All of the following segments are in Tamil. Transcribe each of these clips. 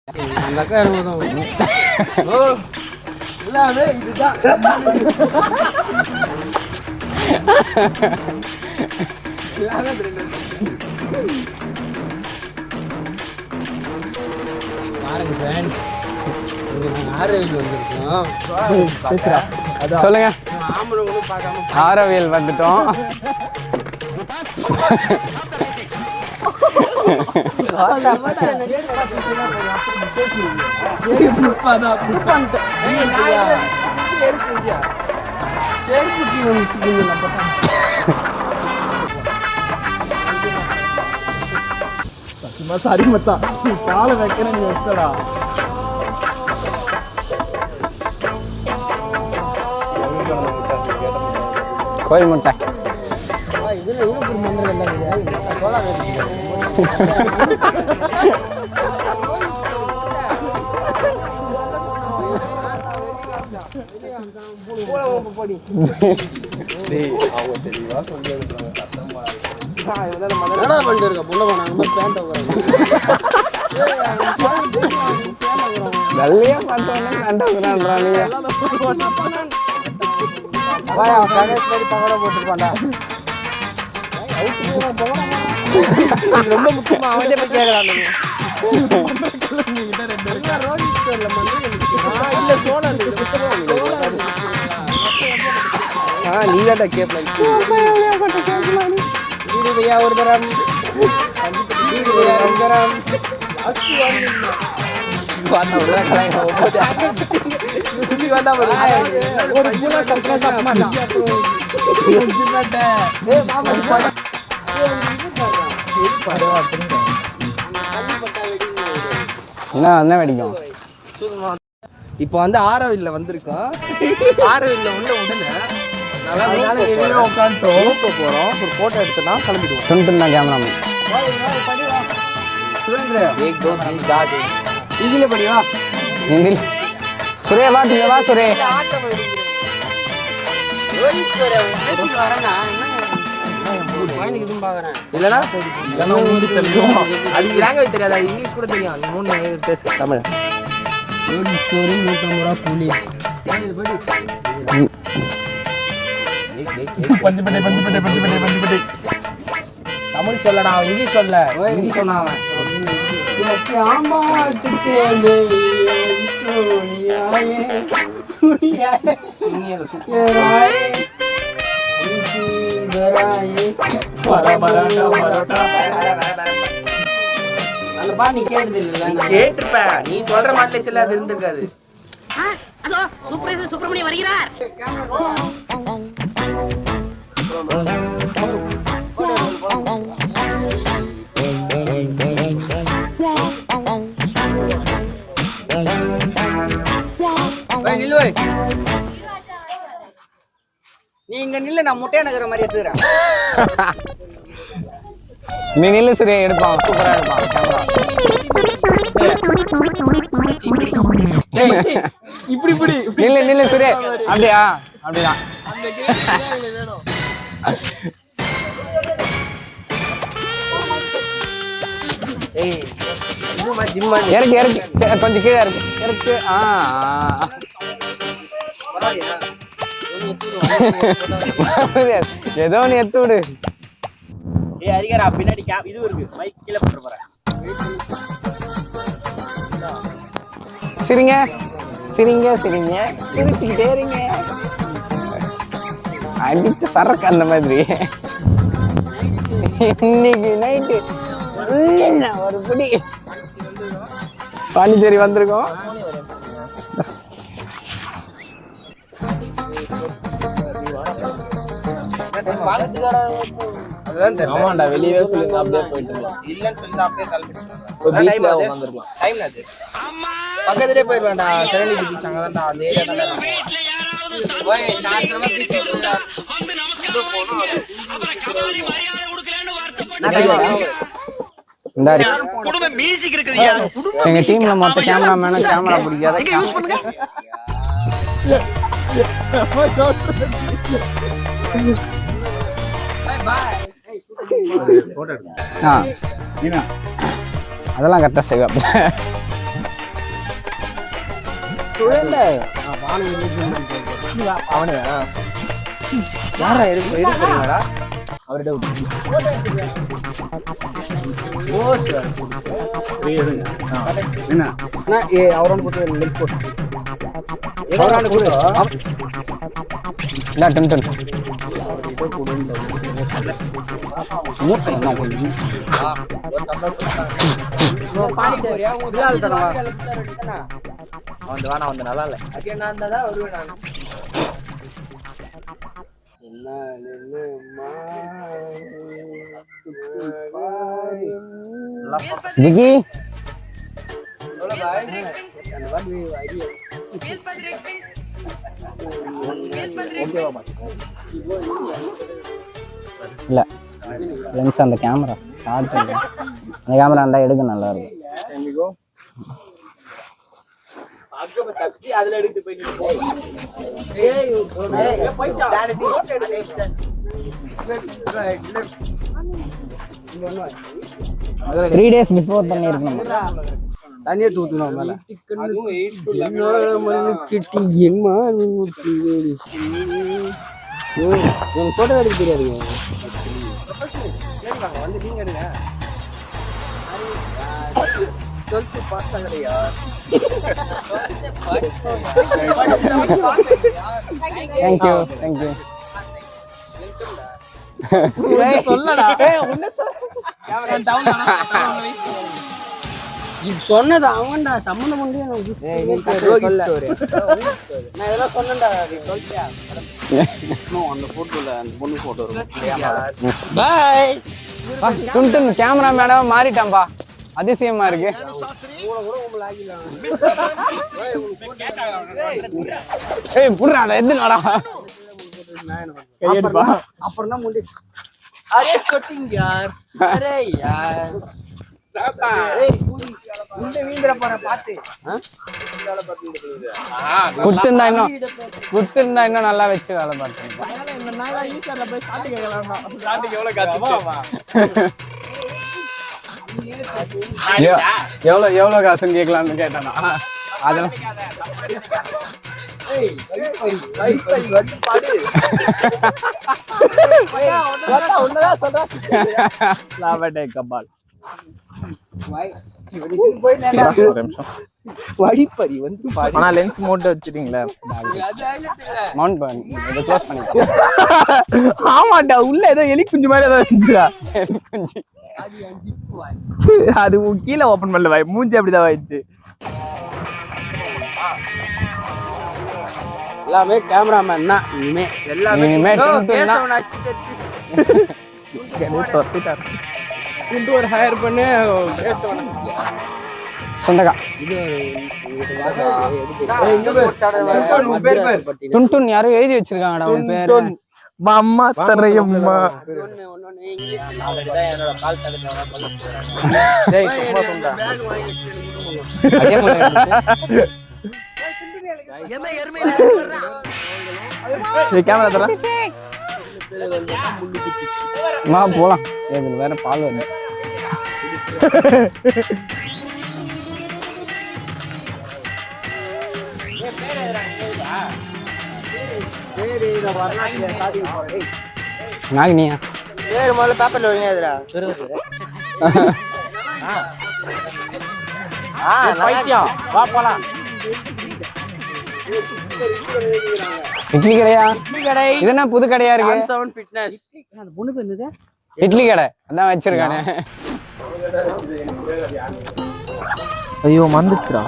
அந்த அக்கா எல்லாமே இதுதான். பாருங்க ஃப்ரெண்ட்ஸ், இங்கே நாங்கள் ஆரவியல் வந்திருக்கோம். சொல்லுங்க. ஆம்பளங்களும் பார்க்காம ஆரவியல் வந்துட்டோம். சரி மத்தா, காலை வைக்கிறேன் நீ வச்சடா. கோயில் முட்டை. என்னடா பண்ணிட்டு இருக்க பொண்ணு போனா பேண்ட் நல்லையா பார்த்தோன்னே பேண்ட் வைக்கிறான்றா நீ. போட்டுருப்பாண்டா. ரொம்ப முக்கியமா அவன்கிட்ட போய் கேட்கலாம். இல்ல சோழ நீ தான் கேட்கலாம். ஒரு தரம் சுத்தி வந்தா என்ன வெடிக்கும். இப்ப வந்து ஆரவில்ல வந்திருக்கோம். ஆரவில்ல உள்ள உடனே உட்காந்துட்டோம் போறோம். ஒரு போட்டோ எடுத்துனா கிளம்பிடுவோம். துண்டு கேமராமேன். இதில் படிவா ஹிந்தியில். சுரே வா, நீ வா சுரே. இல்லனா அது லாங்குவேஜ் தெரியாது, அது இங்கிலீஷ் கூட தெரியும். அந்த 3 பேசு தமிழ். தமிழ் சொல்லடா, இங்கிலீஷ் சொல்ல. ஹிந்தி சொன்னா அவன். அந்த பாட்டு நீ கேட்டது இல்ல. கேட்டிருப்ப, நீ சொல்ற மாட்டே செல்ல அது இருந்திருக்காது. சுப்பிரமணியம் வருகிறார். நீ இங்க நில்ல, நான் முட்டையா நகர மாதிரி எடுத்துக்கிறேன். நீ நில்லு சுரே, எடுப்பான். சூப்பரா எடுப்பான் கேமரா. இப்படி இப்படி நில்லு நில்லு சுரே. அப்படியா? அப்படிதான். இறக்கு இறக்கு, கொஞ்சம் கீழே இருக்கு. இறக்கு. ஏதோ ஒன்று எத்து விடு. அதிகாரா பின்னாடி இது இருக்கு, மைக் கீழே போட்டு போறேன். சிரிங்க சிரிங்க சிரிங்க, சிரிச்சுக்கிட்டே இருங்க. அடிச்ச சரக்கு அந்த மாதிரி. இன்னைக்கு நைட்டு ஒரு புடி பாண்டிச்சேரி வந்திருக்கோம். ஆமாண்டா, வெளியவே சொல்லி அப்படியே போயிட்டு இருக்கலாம். இல்லன்னு சொல்லி அப்படியே கிளம்பிட்டு பக்கத்துலேயே போயிடலாம்டா. செவன்டி பீச் அங்கதான்டா, அந்த ஏரியா தான். எங்க டீம்ல மொத்த கேமராமேனும் கேமரா பிடிக்காத. அதெல்லாம் கரெக்டா செய்வாப்ல. அவனே யாரா இருக்கிறீங்களா அவர்கிட்ட என்ன அவரோட கொடுத்து லென்ஸ் போட்டு வந்து நல்லா இல்ல அது என்ன இருந்தாதான் வருவேன் நான் ஜிகி இல்ல லென்ஸ் அந்த கேமரா ஷார்ட் அந்த கேமரா இருந்தா எடுக்க நல்லா இருக்கும் அதுல எடுத்து போய் 3 days before பண்ணிருக்கணும் தனியா தூத்துனோம் மேல போட்டோ எடுக்க தெரியாதுங்க வந்து நீங்க எடுங்க தேங்க்யூ தேங்க்யூ சொன்னது அவன்டா சம்மந்தம் பண்ணி நான் இதெல்லாம் சொன்னேன்டா அந்த போட்டோல அந்த பொண்ணு போட்டோ பாய் துண்டு கேமரா மேடம் மாறிட்டான்பா அதிசயமா இருக்கு ஏய் புடுறா அத எதுனாடா கையெடுப்பா அப்புறம் தான் முடி அரே ஷூட்டிங் யார் அரே யார் பாப்பா ஏய் இந்த வீந்திர போற பாத்து குத்துந்தா இன்னும் நல்லா வச்சு வேலை பார்த்தேன் இந்த நாளா ஈஸியா போய் சாட்டி கேக்கலாம் சாட்டிக்கு எவ்வளவு காசு எவ்வளவு காசுன்னு கேட்கலாம்னு கேட்டானா அதெல்லாம் லென்ஸ் மோட் வச்சிட்டீங்களா மவுண்ட் பண்ணி இதை க்ளோஸ் பண்ணி ஆமாண்டா உள்ள ஏதோ எலி குஞ்சு மாதிரி ஏதோ இருந்துச்சுடா எலி குஞ்சு அது கீழே ஓபன் பண்ணல வாய் மூஞ்சி அப்படிதான் வாயிடுச்சு எல்லாமே கேமராமேன் தான் இனிமே இனிமே ஒரு ஹையர் பண்ணு சொந்தக்கா துன் யாரும் எழுதி வச்சிருக்காங்கடா உன் பேரு மாமா தரையம்மா கேமரா தர போலாம் இதுல வேற பால் வருது நாகினியா பேர் முதல்ல பேப்பர்ல எழுதியாதுடா வா போலாம் இட்லி கடையா இது என்ன புது கடையா இருக்கு இட்லி கடை அதான் வச்சிருக்கானே ஐயோ மறந்துச்சுடா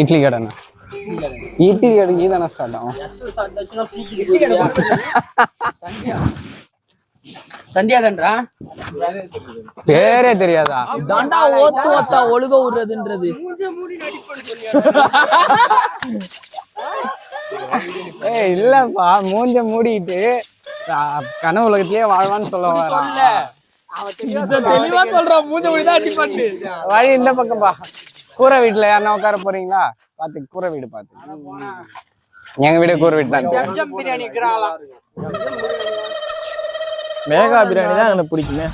இட்லி கடைண்ணா இட்லி கடை ஈதானா ஸ்டார்ட் ஆகும் சந்தியாதன்றா பேரே தெரியாதா தாண்டா ஓத்து ஓத்தா ஒழுக விடுறதுன்றது ஏய் இல்லப்பா மூஞ்ச மூடிட்டு கனவு உலகத்திலேயே வாழ்வான்னு சொல்ல தெளிவா சொல்றான் மூஞ்ச மூடிதான் அடிப்பாட்டு வழி இந்த பக்கம்பா கூரை வீட்டுல யாருன்னா உட்கார போறீங்களா பாத்து கூரை வீடு பாத்து எங்க வீடு கூரை வீடு தான் மேகா பிரியாணி தான் எனக்கு பிடிக்குமே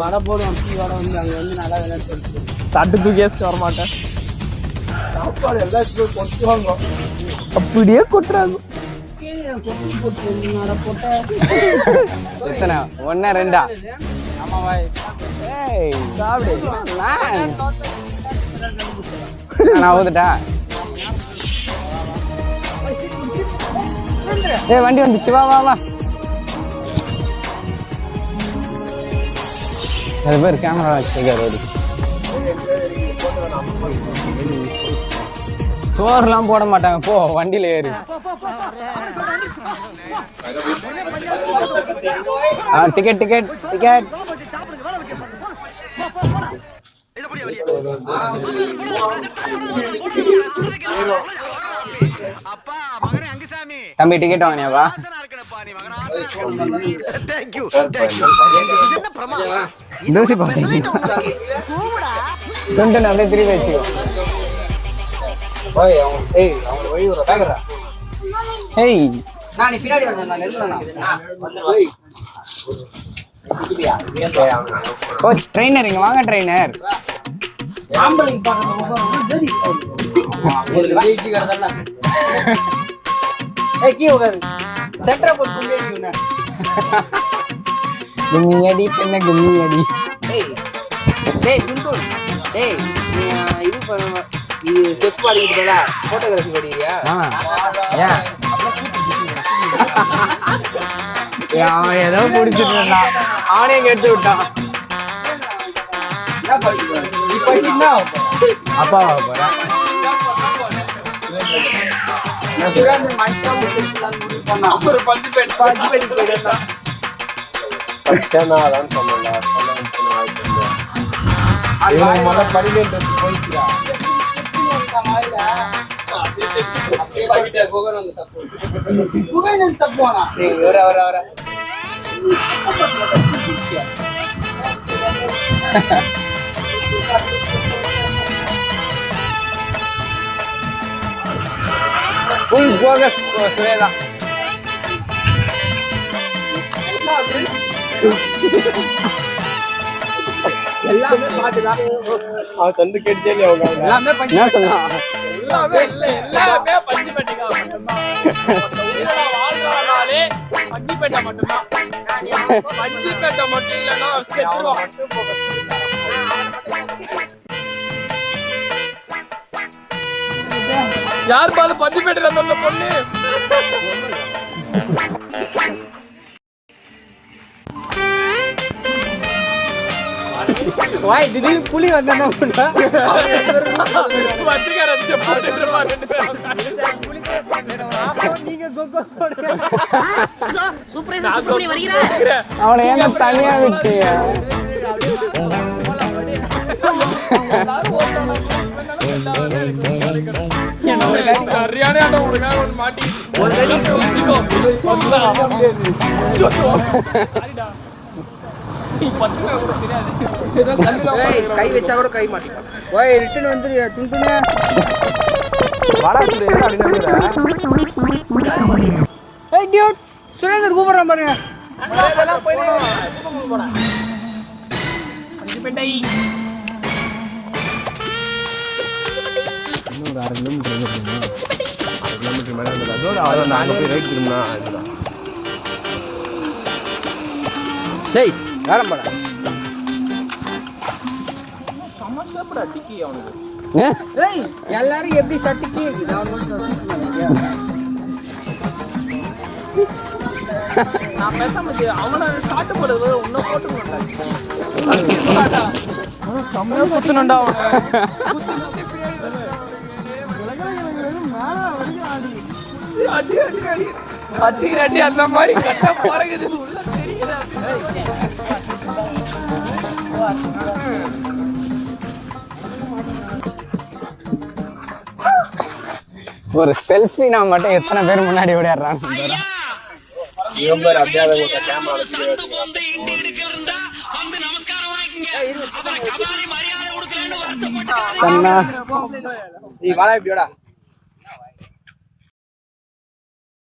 வடை போடுவோம் டீ வடை வந்து அங்கே வந்து நல்லா விளையாட்டு சொல்லிட்டு தட்டு தூக்கி வச்சுட்டு வர மாட்டேன். சாப்பாடு எல்லாத்துக்கும் கொட்டுவாங்க. அப்படியே கொட்டுறாங்க. எத்தனை 1 2 ஆமா பாய். ஏய் சாப்பிடு. நான் ஊதுட்டா. ஏய் வண்டி வந்துச்சு, வா வா வா. அது பேர் கேமரா வச்சிருக்காரு. சோறுலாம் போட மாட்டாங்க, போ வண்டியில ஏறு. Ticket ticket ticket. தம்பி டிக்கெட் வாங்கினியாப்பா? தூசி போட்டீங்க. அப்படியே திருப்பி வச்சுக்கோ. ஏய் நான் பின்னாடி வந்தேன். கோச் ட்ரெயினர் இங்க வாங்க. ட்ரெயினர் கும்மி அடி பெண்ண கும்மி அடி. இது செஃப் படிக்கிறீங்களா? போட்டோகிராஃபி படிக்கிறியா? அவன் ஏதோ பிடிச்சிட்டு இருந்தான், அவனே கெட்டு விட்டான். அப்பாவா போறேன். Full focus Shweta. எல்லாமே பாட்டுதான். அவன் தந்து கேட்டே எல்லாமே என்ன சொன்னான்? எல்லாமே பஞ்சிப்பேட்டைக்கா மட்டும்தான். வாழ்றாலே பஞ்சிப்பேட்டை மட்டும்தான். பஞ்சிப்பேட்டை மட்டும் இல்லைன்னா செத்துருவான். யார் பாது பஞ்சிப்பேட்டையில அந்த பொண்ணு? வாய் திடீர்னு புலி வந்தா அவனை ஏங்க தனியா விட்டீங்க? சரியான மாட்டி கை வச்சா கூட கை மாட்டேன். ரிட்டர்ன் வந்துரு துண்டுங்க. சுரேந்தர் கூப்பிடுறான் பாருங்க. இன்னொரு 1/2 கிலோமீட்டர் மேல அதோட நாங்க போய் ரைட் திரும்பினா இதுதான். டேய் யாரம் போடா. சமஸ்தப்படா டிக்கி அவனுக்கு. ஏய் எல்லாரும் எப்படி சட்டிக்கு நான் பேசாம அவனை காட்டு போடுறது இன்னும் போட்டுருவேன்டா. செம்மையா குத்துனண்டா அவனை. அடி அடி அடி அடி அடி அந்த மாதிரி கட்ட போறகுது உள்ள தெரியுதா? ஒரு செல்ஃபி நான் மட்டும் எத்தனை பேர் முன்னாடி ஓடிடுறான். நீ வாழ எப்படியோடா